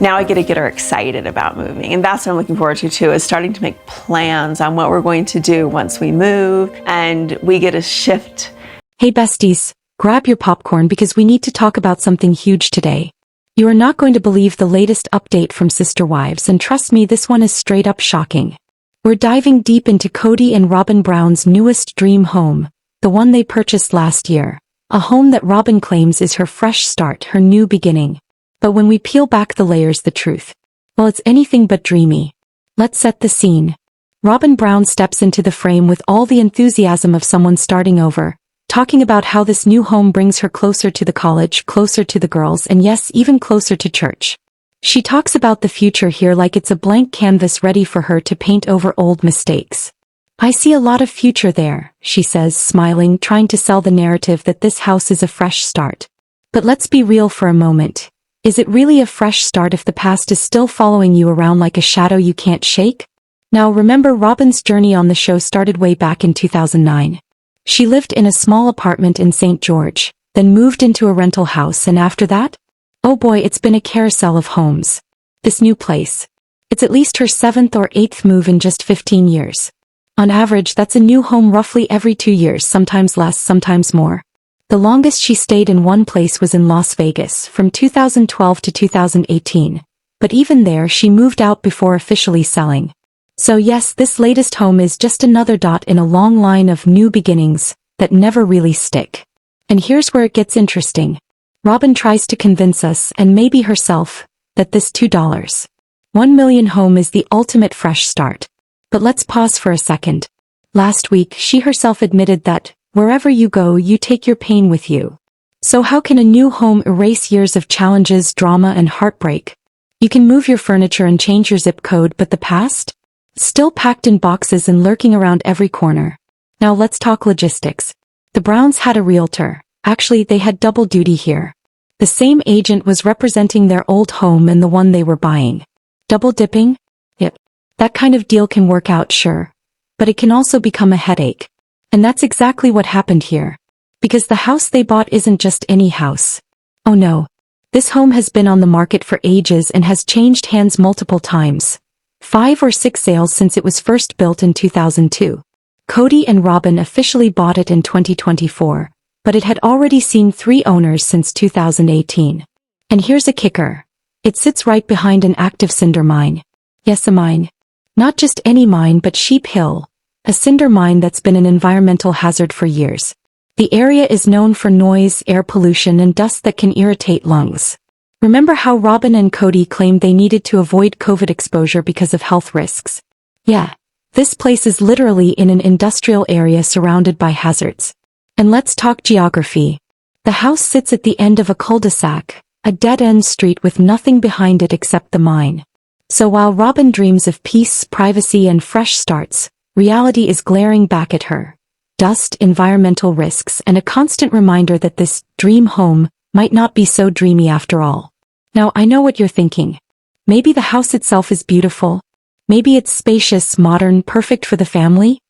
Now I get to get her excited about moving. And that's what I'm looking forward to too, is starting to make plans on what we're going to do once we move and we get a shift. Hey besties, grab your popcorn because we need to talk about something huge today. You are not going to believe the latest update from Sister Wives, and trust me, this one is straight up shocking. We're diving deep into Kody and Robyn Brown's newest dream home, the one they purchased last year. A home that Robyn claims is her fresh start, her new beginning. But when we peel back the layers, the truth, well, it's anything but dreamy. Let's set the scene. Robyn Brown steps into the frame with all the enthusiasm of someone starting over, talking about how this new home brings her closer to the college, closer to the girls, and yes, even closer to church. She talks about the future here like it's a blank canvas ready for her to paint over old mistakes. I see a lot of future there, she says, smiling, trying to sell the narrative that this house is a fresh start. But let's be real for a moment. Is it really a fresh start if the past is still following you around like a shadow you can't shake? Now remember, Robyn's journey on the show started way back in 2009. She lived in a small apartment in St. George, then moved into a rental house, and after that? Oh boy, it's been a carousel of homes. This new place. It's at least her 7th or 8th move in just 15 years. On average, that's a new home roughly every 2 years, sometimes less, sometimes more. The longest she stayed in one place was in Las Vegas, from 2012 to 2018. But even there, she moved out before officially selling. So yes, this latest home is just another dot in a long line of new beginnings that never really stick. And here's where it gets interesting. Robyn tries to convince us, and maybe herself, that this $2.1 million home is the ultimate fresh start. But let's pause for a second. Last week, she herself admitted that, wherever you go, you take your pain with you. So how can a new home erase years of challenges, drama, and heartbreak? You can move your furniture and change your zip code, but the past? Still packed in boxes and lurking around every corner. Now let's talk logistics. The Browns had a realtor. Actually, they had double duty here. The same agent was representing their old home and the one they were buying. Double dipping? Yep. That kind of deal can work out, sure. But it can also become a headache. And that's exactly what happened here. Because the house they bought isn't just any house. Oh no. This home has been on the market for ages and has changed hands multiple times. 5 or 6 sales since it was first built in 2002. Kody and Robyn officially bought it in 2024, but it had already seen 3 owners since 2018. And here's a kicker. It sits right behind an active cinder mine. Yes, a mine. Not just any mine, but Sheep Hill. A cinder mine that's been an environmental hazard for years. The area is known for noise, air pollution, and dust that can irritate lungs. Remember how Robyn and Kody claimed they needed to avoid COVID exposure because of health risks? Yeah. This place is literally in an industrial area surrounded by hazards. And let's talk geography. The house sits at the end of a cul-de-sac, a dead-end street with nothing behind it except the mine. So while Robyn dreams of peace, privacy, and fresh starts, reality is glaring back at her. Dust, environmental risks, and a constant reminder that this dream home might not be so dreamy after all. Now I know what you're thinking. Maybe the house itself is beautiful. Maybe it's spacious, modern, perfect for the family.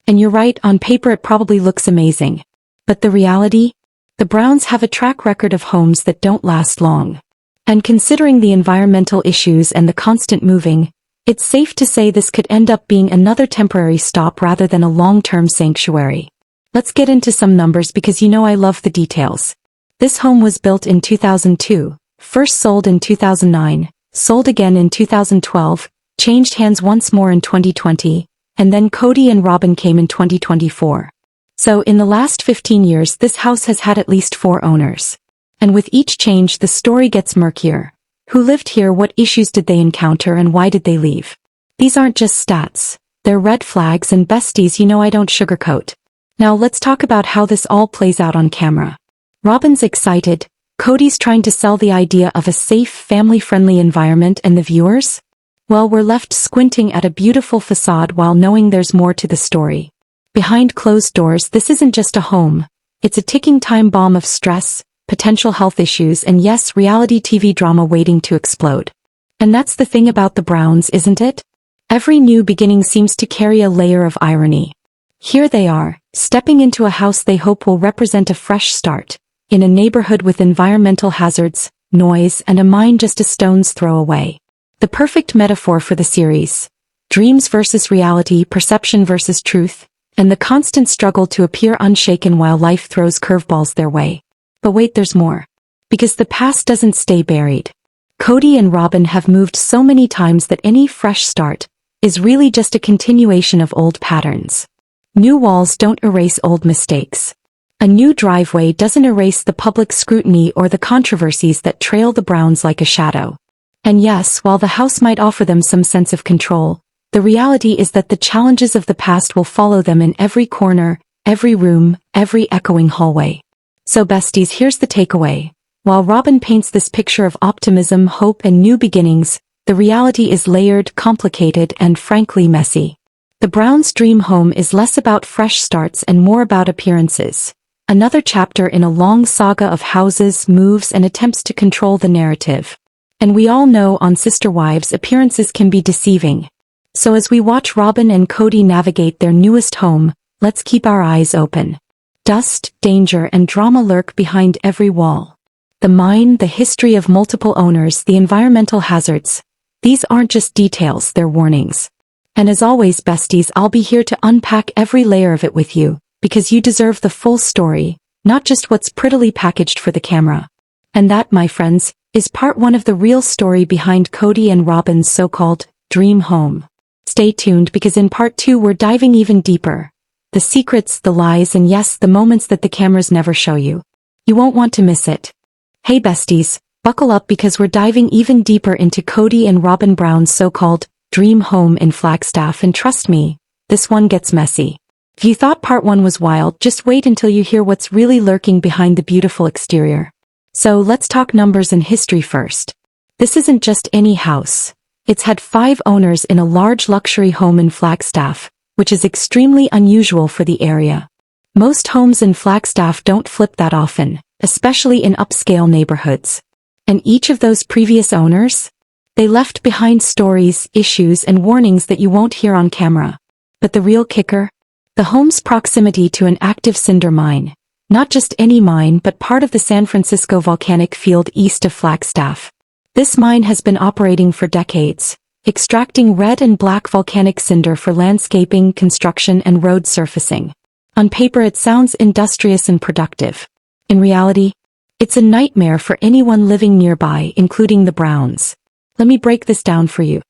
And you're right, on paper it probably looks amazing. But the reality? The Browns have a track record of homes that don't last long. And considering the environmental issues and the constant moving, it's safe to say this could end up being another temporary stop rather than a long-term sanctuary. Let's get into some numbers because you know I love the details. This home was built in 2002, first sold in 2009, sold again in 2012, changed hands once more in 2020, and then Kody and Robyn came in 2024. So in the last 15 years this house has had at least 4 owners. And with each change the story gets murkier. Who lived here, what issues did they encounter, and why did they leave? These aren't just stats. They're red flags, and besties, you know I don't sugarcoat. Now let's talk about how this all plays out on camera. Robyn's excited, Kody's trying to sell the idea of a safe, family-friendly environment, and the viewers? Well, we're left squinting at a beautiful facade while knowing there's more to the story. Behind closed doors, this isn't just a home. It's a ticking time bomb of stress, potential health issues, and yes, reality TV drama waiting to explode. And that's the thing about the Browns, isn't it? Every new beginning seems to carry a layer of irony. Here they are, stepping into a house they hope will represent a fresh start, in a neighborhood with environmental hazards, noise, and a mind just a stone's throw away. The perfect metaphor for the series. Dreams versus reality, perception versus truth, and the constant struggle to appear unshaken while life throws curveballs their way. But wait, there's more. Because the past doesn't stay buried. Kody and Robyn have moved so many times that any fresh start is really just a continuation of old patterns. New walls don't erase old mistakes. A new driveway doesn't erase the public scrutiny or the controversies that trail the Browns like a shadow. And yes, while the house might offer them some sense of control, the reality is that the challenges of the past will follow them in every corner, every room, every echoing hallway. So besties, here's the takeaway. While Robyn paints this picture of optimism, hope, and new beginnings, the reality is layered, complicated, and frankly messy. The Browns' dream home is less about fresh starts and more about appearances. Another chapter in a long saga of houses, moves, and attempts to control the narrative. And we all know on Sister Wives, appearances can be deceiving. So as we watch Robyn and Kody navigate their newest home, let's keep our eyes open. Dust, danger, and drama lurk behind every wall. The mine, the history of multiple owners, the environmental hazards. These aren't just details, they're warnings. And as always, besties, I'll be here to unpack every layer of it with you, because you deserve the full story, not just what's prettily packaged for the camera. And that, my friends, is part one of the real story behind Kody and Robyn's so-called dream home. Stay tuned, because in part two we're diving even deeper. The secrets, the lies, and yes, the moments that the cameras never show you. You won't want to miss it. Hey besties, buckle up, because we're diving even deeper into Kody and Robyn Brown's so-called dream home in Flagstaff, and trust me, this one gets messy. If you thought part one was wild, just wait until you hear what's really lurking behind the beautiful exterior. So let's talk numbers and history first. This isn't just any house. It's had 5 owners in a large luxury home in Flagstaff, which is extremely unusual for the area. Most homes in Flagstaff don't flip that often, especially in upscale neighborhoods. And each of those previous owners? They left behind stories, issues, and warnings that you won't hear on camera. But the real kicker? The home's proximity to an active cinder mine. Not just any mine, but part of the San Francisco volcanic field east of Flagstaff. This mine has been operating for decades, extracting red and black volcanic cinder for landscaping, construction, and road surfacing. On paper it sounds industrious and productive. In reality, it's a nightmare for anyone living nearby, including the Browns. Let me break this down for you.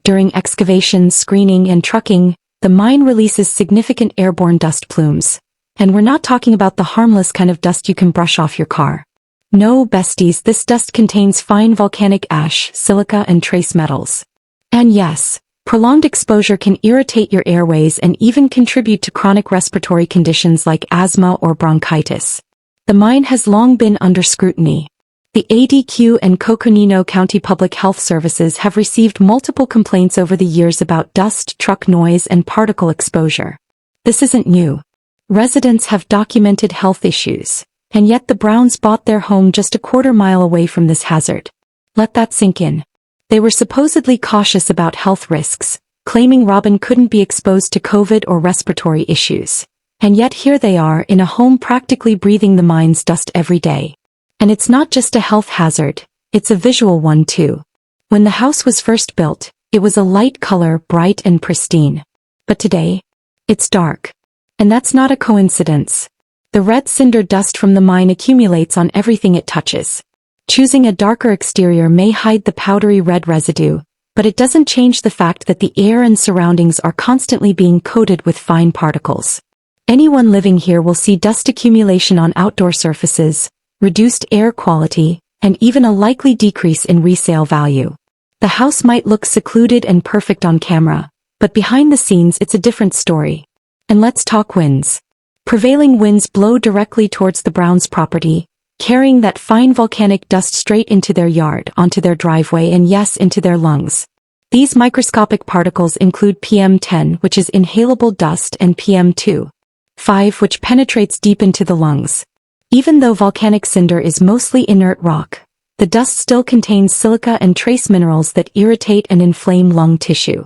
During excavation, screening, and trucking, the mine releases significant airborne dust plumes. And we're not talking about the harmless kind of dust you can brush off your car. No, besties, this dust contains fine volcanic ash, silica, and trace metals. And yes, prolonged exposure can irritate your airways and even contribute to chronic respiratory conditions like asthma or bronchitis. The mine has long been under scrutiny. The ADQ and Coconino County Public Health Services have received multiple complaints over the years about dust, truck noise, and particle exposure. This isn't new. Residents have documented health issues, and yet the Browns bought their home just a quarter-mile away from this hazard. Let that sink in. They were supposedly cautious about health risks, claiming Robyn couldn't be exposed to COVID or respiratory issues. And yet here they are in a home practically breathing the mine's dust every day. And it's not just a health hazard, it's a visual one too. When the house was first built, it was a light color, bright and pristine. But today, it's dark. And that's not a coincidence. The red cinder dust from the mine accumulates on everything it touches. Choosing a darker exterior may hide the powdery red residue, but it doesn't change the fact that the air and surroundings are constantly being coated with fine particles. Anyone living here will see dust accumulation on outdoor surfaces, reduced air quality, and even a likely decrease in resale value. The house might look secluded and perfect on camera, but behind the scenes it's a different story. And let's talk winds. Prevailing winds blow directly towards the Browns' property, carrying that fine volcanic dust straight into their yard, onto their driveway, and yes, into their lungs. These microscopic particles include PM10, which is inhalable dust, and PM2.5, which penetrates deep into the lungs. Even though volcanic cinder is mostly inert rock, the dust still contains silica and trace minerals that irritate and inflame lung tissue.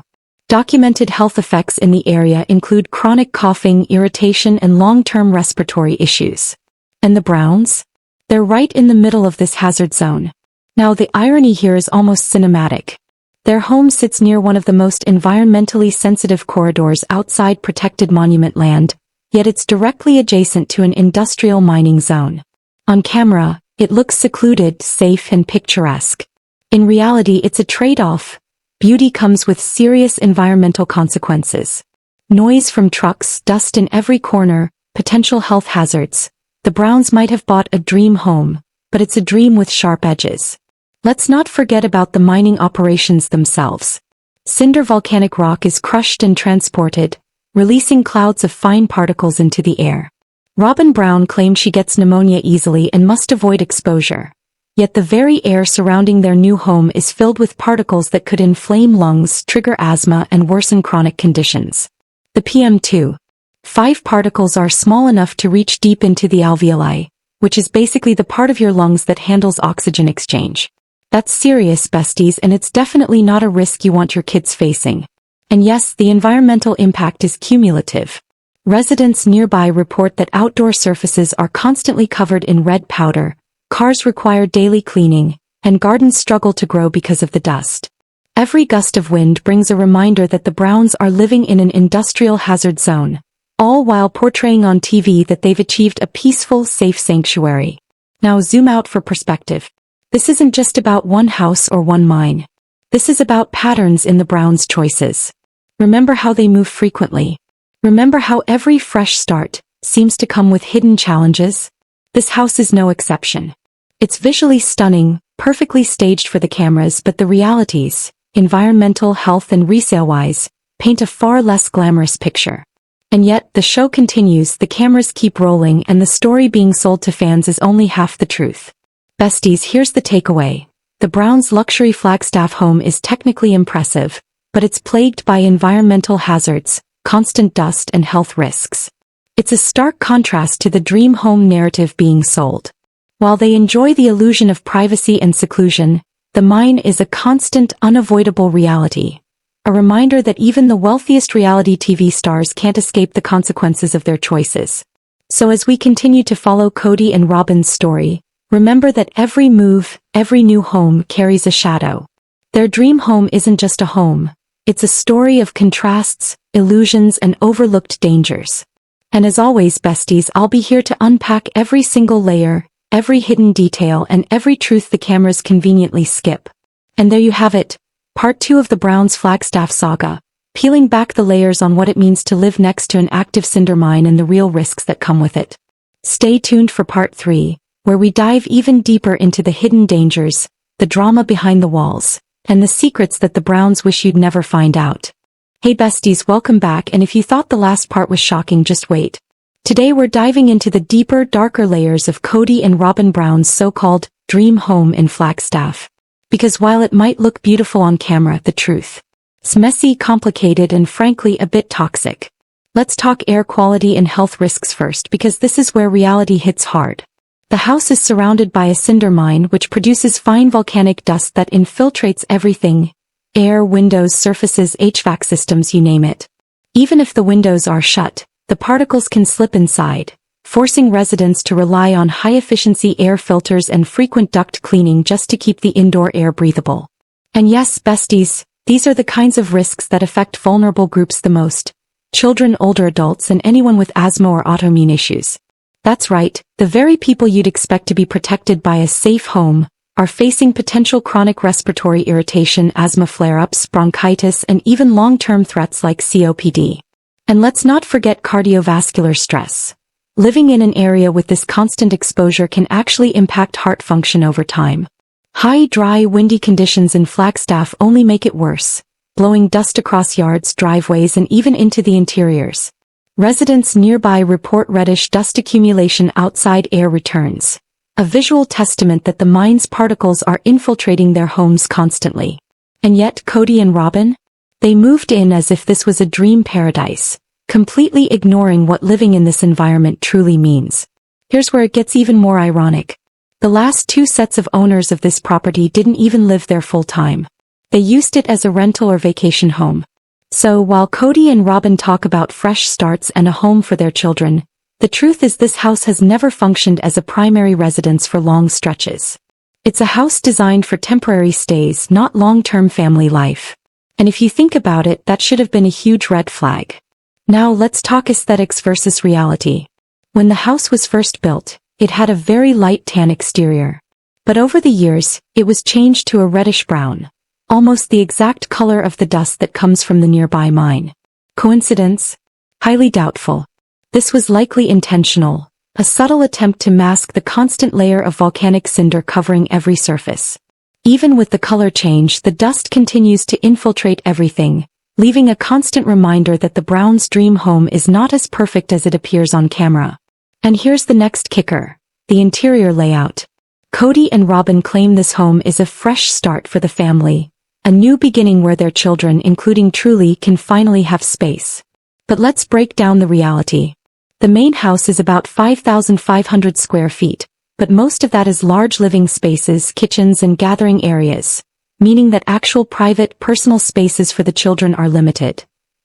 Documented health effects in the area include chronic coughing, irritation, and long-term respiratory issues. And the Browns? They're right in the middle of this hazard zone. Now the irony here is almost cinematic. Their home sits near one of the most environmentally sensitive corridors outside protected monument land, yet it's directly adjacent to an industrial mining zone. On camera, it looks secluded, safe, and picturesque. In reality, it's a trade-off. Beauty comes with serious environmental consequences. Noise from trucks, dust in every corner, potential health hazards. The Browns might have bought a dream home, but it's a dream with sharp edges. Let's not forget about the mining operations themselves. Cinder volcanic rock is crushed and transported, releasing clouds of fine particles into the air. Robyn Brown claimed she gets pneumonia easily and must avoid exposure. Yet the very air surrounding their new home is filled with particles that could inflame lungs, trigger asthma, and worsen chronic conditions. The PM2.5 particles are small enough to reach deep into the alveoli, which is basically the part of your lungs that handles oxygen exchange. That's serious, besties, and it's definitely not a risk you want your kids facing. And yes, the environmental impact is cumulative. Residents nearby report that outdoor surfaces are constantly covered in red powder, cars require daily cleaning, and gardens struggle to grow because of the dust. Every gust of wind brings a reminder that the Browns are living in an industrial hazard zone, all while portraying on TV that they've achieved a peaceful, safe sanctuary. Now zoom out for perspective. This isn't just about one house or one mine. This is about patterns in the Browns' choices. Remember how they move frequently. Remember how every fresh start seems to come with hidden challenges? This house is no exception. It's visually stunning, perfectly staged for the cameras, but the realities, environmental, health, and resale-wise, paint a far less glamorous picture. And yet, the show continues, the cameras keep rolling, and the story being sold to fans is only half the truth. Besties, here's the takeaway. The Browns' luxury Flagstaff home is technically impressive, but it's plagued by environmental hazards, constant dust, and health risks. It's a stark contrast to the dream home narrative being sold. While they enjoy the illusion of privacy and seclusion, the mine is a constant, unavoidable reality. A reminder that even the wealthiest reality TV stars can't escape the consequences of their choices. So as we continue to follow Kody and Robyn's story, remember that every move, every new home carries a shadow. Their dream home isn't just a home. It's a story of contrasts, illusions, and overlooked dangers. And as always, besties, I'll be here to unpack every single layer, every hidden detail, and every truth the cameras conveniently skip. And there you have it, part 2 of the Browns' Flagstaff saga, peeling back the layers on what it means to live next to an active cinder mine and the real risks that come with it. Stay tuned for part 3, where we dive even deeper into the hidden dangers, the drama behind the walls, and the secrets that the Browns wish you'd never find out. Hey besties, welcome back, and if you thought the last part was shocking, just wait. Today we're diving into the deeper, darker layers of Kody and Robyn Brown's so-called dream home in Flagstaff. Because while it might look beautiful on camera, the truth is messy, complicated, and frankly a bit toxic. Let's talk air quality and health risks first, because this is where reality hits hard. The house is surrounded by a cinder mine which produces fine volcanic dust that infiltrates everything: air, windows, surfaces, HVAC systems, you name it. Even if the windows are shut, the particles can slip inside, forcing residents to rely on high-efficiency air filters and frequent duct cleaning just to keep the indoor air breathable. And yes, besties, these are the kinds of risks that affect vulnerable groups the most: children, older adults, and anyone with asthma or autoimmune issues. That's right, the very people you'd expect to be protected by a safe home are facing potential chronic respiratory irritation, asthma flare-ups, bronchitis, and even long-term threats like COPD. And let's not forget cardiovascular stress. Living in an area with this constant exposure can actually impact heart function over time. High, dry, windy conditions in Flagstaff only make it worse, blowing dust across yards, driveways, and even into the interiors. Residents nearby report reddish dust accumulation outside air returns, a visual testament that the mine's particles are infiltrating their homes constantly. And yet, Kody and Robyn? They moved in as if this was a dream paradise, completely ignoring what living in this environment truly means. Here's where it gets even more ironic. The last 2 sets of owners of this property didn't even live there full-time. They used it as a rental or vacation home. So while Kody and Robyn talk about fresh starts and a home for their children, the truth is this house has never functioned as a primary residence for long stretches. It's a house designed for temporary stays, not long-term family life. And if you think about it, that should have been a huge red flag. Now let's talk aesthetics versus reality. When the house was first built, it had a very light tan exterior. But over the years, it was changed to a reddish brown, almost the exact color of the dust that comes from the nearby mine. Coincidence? Highly doubtful. This was likely intentional, a subtle attempt to mask the constant layer of volcanic cinder covering every surface. Even with the color change, the dust continues to infiltrate everything, leaving a constant reminder that the Browns' dream home is not as perfect as it appears on camera. And here's the next kicker: the interior layout. Kody and Robyn claim this home is a fresh start for the family, a new beginning where their children, including Truly, can finally have space. But let's break down the reality. The main house is about 5,500 square feet, but most of that is large living spaces, kitchens, and gathering areas, meaning that actual private, personal spaces for the children are limited.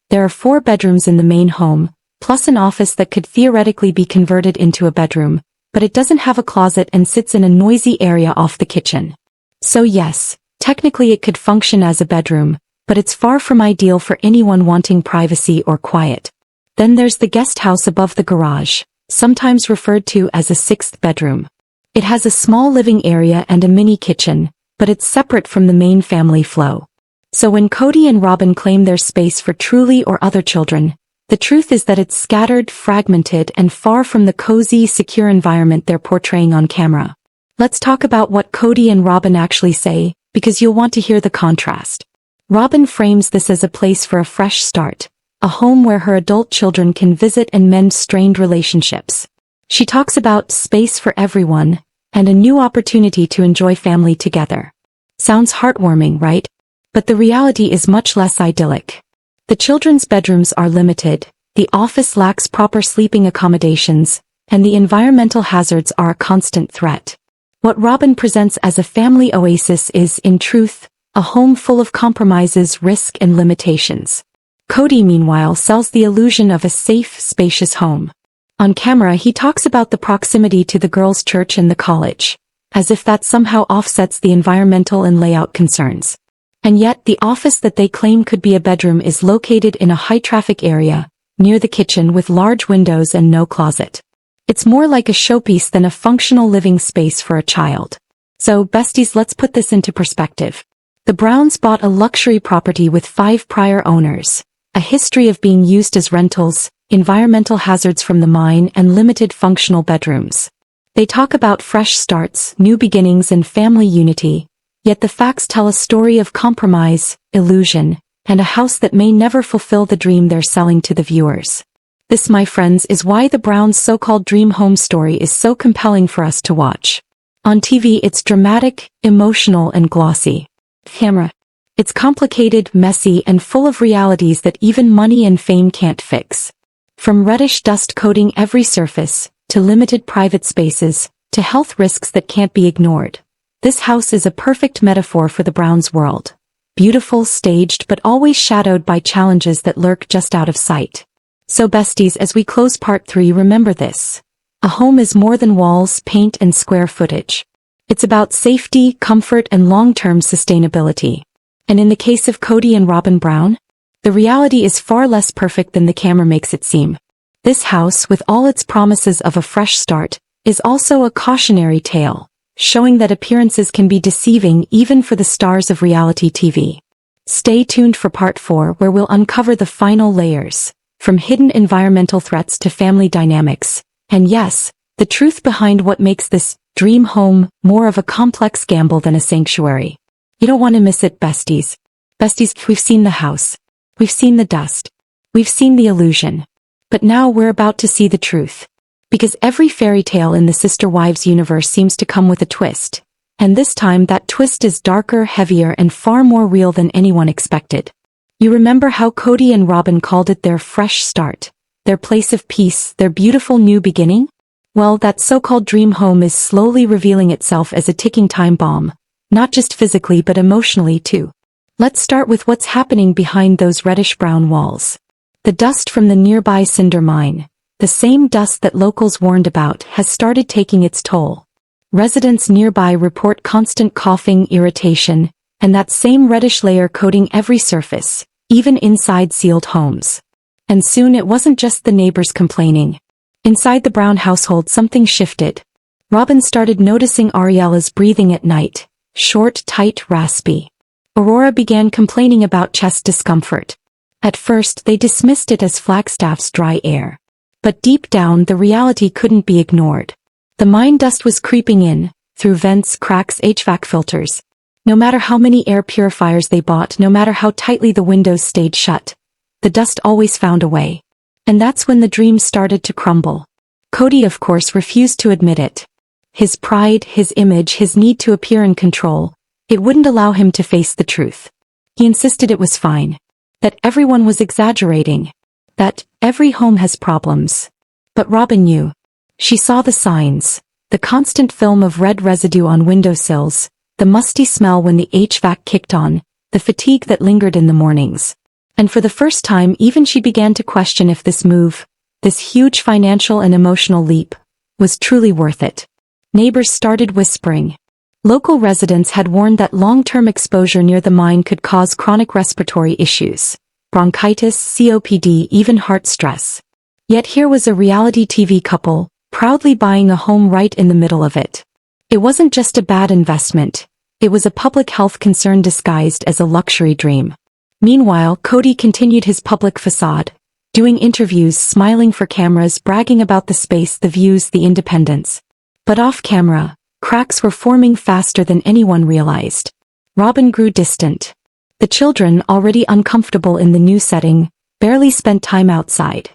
There are 4 bedrooms in the main home, plus an office that could theoretically be converted into a bedroom, but it doesn't have a closet and sits in a noisy area off the kitchen. So yes, technically it could function as a bedroom, but it's far from ideal for anyone wanting privacy or quiet. Then there's the guest house above the garage, sometimes referred to as a 6th bedroom. It has a small living area and a mini kitchen, but it's separate from the main family flow. So when Kody and Robyn claim their space for Truly or other children, the truth is that it's scattered, fragmented, and far from the cozy, secure environment they're portraying on camera. Let's talk about what Kody and Robyn actually say, because you'll want to hear the contrast. Robyn frames this as a place for a fresh start, a home where her adult children can visit and mend strained relationships. She talks about space for everyone, and a new opportunity to enjoy family together. Sounds heartwarming, right? But the reality is much less idyllic. The children's bedrooms are limited, the office lacks proper sleeping accommodations, and the environmental hazards are a constant threat. What Robyn presents as a family oasis is, in truth, a home full of compromises, risk, and limitations. Kody, meanwhile, sells the illusion of a safe, spacious home. On camera, he talks about the proximity to the girls' church and the college, as if that somehow offsets the environmental and layout concerns. And yet, the office that they claim could be a bedroom is located in a high-traffic area, near the kitchen with large windows and no closet. It's more like a showpiece than a functional living space for a child. So, besties, let's put this into perspective. The Browns bought a luxury property with 5 prior owners, a history of being used as rentals, environmental hazards from the mine, and limited functional bedrooms. They talk about fresh starts, new beginnings, and family unity, yet the facts tell a story of compromise, illusion, and a house that may never fulfill the dream they're selling to the viewers. This, my friends, is why the Browns' so-called dream home story is so compelling for us to watch. On TV, it's dramatic, emotional, and glossy. Camera. It's complicated, messy, and full of realities that even money and fame can't fix. From reddish dust coating every surface, to limited private spaces, to health risks that can't be ignored. This house is a perfect metaphor for the Browns' world. Beautiful, staged, but always shadowed by challenges that lurk just out of sight. So besties, as we close part 3, remember this. A home is more than walls, paint, and square footage. It's about safety, comfort, and long-term sustainability. And in the case of Kody and Robyn Brown, the reality is far less perfect than the camera makes it seem. This house, with all its promises of a fresh start, is also a cautionary tale, showing that appearances can be deceiving even for the stars of reality TV. Stay tuned for part 4, where we'll uncover the final layers, from hidden environmental threats to family dynamics, and yes, the truth behind what makes this dream home more of a complex gamble than a sanctuary. You don't want to miss it, besties. Besties, we've seen the house. We've seen the dust. We've seen the illusion. But now we're about to see the truth. Because every fairy tale in the Sister Wives universe seems to come with a twist. And this time that twist is darker, heavier, and far more real than anyone expected. You remember how Kody and Robyn called it their fresh start, their place of peace, their beautiful new beginning? Well, that so-called dream home is slowly revealing itself as a ticking time bomb, not just physically but emotionally too. Let's start with what's happening behind those reddish-brown walls. The dust from the nearby cinder mine, the same dust that locals warned about, has started taking its toll. Residents nearby report constant coughing, irritation, and that same reddish layer coating every surface, even inside sealed homes. And soon it wasn't just the neighbors complaining. Inside the Brown household something shifted. Robyn started noticing Ariela's breathing at night, short, tight, raspy. Aurora began complaining about chest discomfort. At first they dismissed it as Flagstaff's dry air. But deep down the reality couldn't be ignored. The mine dust was creeping in, through vents, cracks, HVAC filters. No matter how many air purifiers they bought, no matter how tightly the windows stayed shut, the dust always found a way. And that's when the dream started to crumble. Kody, of course, refused to admit it. His pride, his image, his need to appear in control, it wouldn't allow him to face the truth. He insisted it was fine. That everyone was exaggerating. That every home has problems. But Robyn knew. She saw the signs. The constant film of red residue on windowsills, the musty smell when the HVAC kicked on, the fatigue that lingered in the mornings. And for the first time even she began to question if this move, this huge financial and emotional leap, was truly worth it. Neighbors started whispering. Local residents had warned that long-term exposure near the mine could cause chronic respiratory issues, bronchitis, COPD, even heart stress. Yet here was a reality TV couple, proudly buying a home right in the middle of it. It wasn't just a bad investment, it was a public health concern disguised as a luxury dream. Meanwhile, Kody continued his public facade, doing interviews, smiling for cameras, bragging about the space, the views, the independence. But off-camera, cracks were forming faster than anyone realized. Robyn grew distant. The children, already uncomfortable in the new setting, barely spent time outside.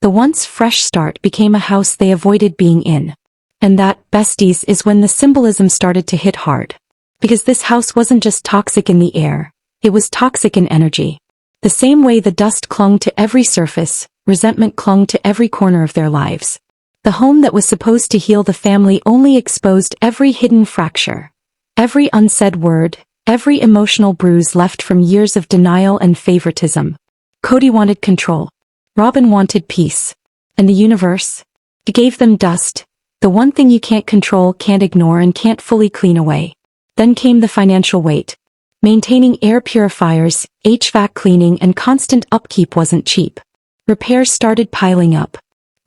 The once fresh start became a house they avoided being in. And that, besties, is when the symbolism started to hit hard. Because this house wasn't just toxic in the air, it was toxic in energy. The same way the dust clung to every surface, resentment clung to every corner of their lives. The home that was supposed to heal the family only exposed every hidden fracture, every unsaid word, every emotional bruise left from years of denial and favoritism. Kody wanted control. Robyn wanted peace. And the universe? It gave them dust, the one thing you can't control, can't ignore, and can't fully clean away. Then came the financial weight. Maintaining air purifiers, HVAC cleaning, and constant upkeep wasn't cheap. Repairs started piling up.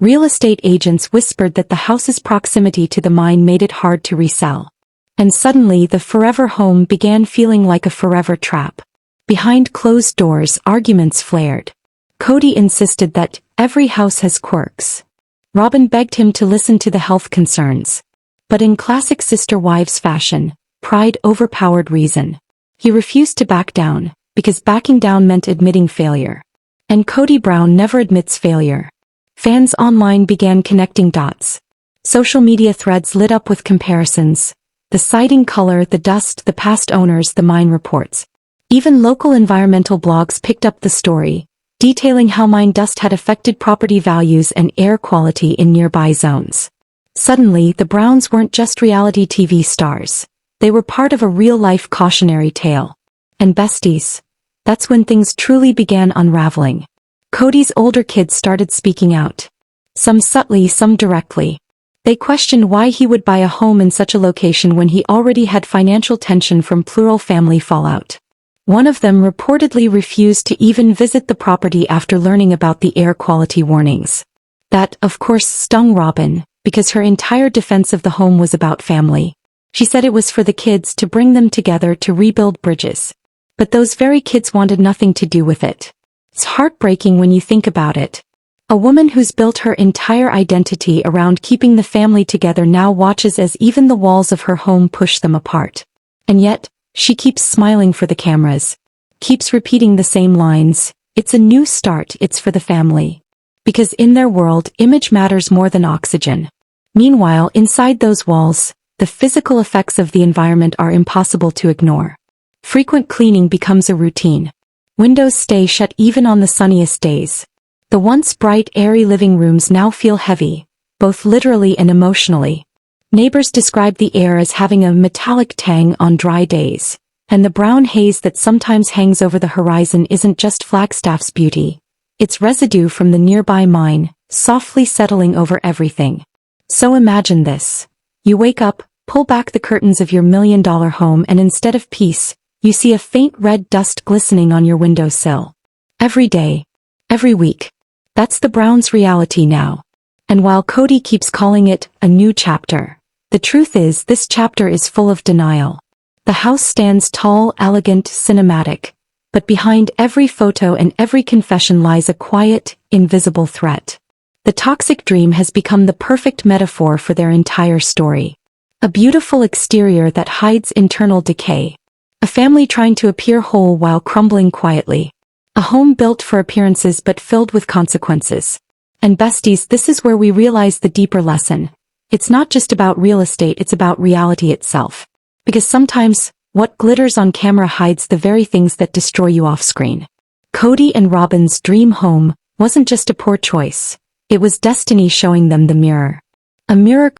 Real estate agents whispered that the house's proximity to the mine made it hard to resell. And suddenly the forever home began feeling like a forever trap. Behind closed doors, arguments flared. Kody insisted that every house has quirks. Robyn begged him to listen to the health concerns. But in classic sister-wives fashion, pride overpowered reason. He refused to back down, because backing down meant admitting failure. And Kody Brown never admits failure. Fans online began connecting dots. Social media threads lit up with comparisons. The siding color, the dust, the past owners, the mine reports. Even local environmental blogs picked up the story, detailing how mine dust had affected property values and air quality in nearby zones. Suddenly, the Browns weren't just reality TV stars. They were part of a real-life cautionary tale. And besties, that's when things truly began unraveling. Kody's older kids started speaking out. Some subtly, some directly. They questioned why he would buy a home in such a location when he already had financial tension from plural family fallout. One of them reportedly refused to even visit the property after learning about the air quality warnings. That, of course, stung Robyn, because her entire defense of the home was about family. She said it was for the kids, to bring them together, to rebuild bridges. But those very kids wanted nothing to do with it. It's heartbreaking when you think about it. A woman who's built her entire identity around keeping the family together now watches as even the walls of her home push them apart. And yet, she keeps smiling for the cameras. Keeps repeating the same lines. It's a new start, it's for the family. Because in their world, image matters more than oxygen. Meanwhile, inside those walls, the physical effects of the environment are impossible to ignore. Frequent cleaning becomes a routine. Windows stay shut even on the sunniest days. The once bright, airy living rooms now feel heavy, both literally and emotionally. Neighbors describe the air as having a metallic tang on dry days, and the brown haze that sometimes hangs over the horizon isn't just Flagstaff's beauty. It's residue from the nearby mine, softly settling over everything. So imagine this. You wake up, Pull back the curtains of your $1,000,000 home and instead of peace, you see a faint red dust glistening on your windowsill. Every day. Every week. That's the Browns' reality now. And while Kody keeps calling it a new chapter, the truth is this chapter is full of denial. The house stands tall, elegant, cinematic, but behind every photo and every confession lies a quiet, invisible threat. The toxic dream has become the perfect metaphor for their entire story. A beautiful exterior that hides internal decay. A family trying to appear whole while crumbling quietly. A home built for appearances but filled with consequences. And besties, this is where we realize the deeper lesson. It's not just about real estate, it's about reality itself. Because sometimes, what glitters on camera hides the very things that destroy you off-screen. Kody and Robyn's dream home wasn't just a poor choice. It was destiny showing them the mirror. A mirror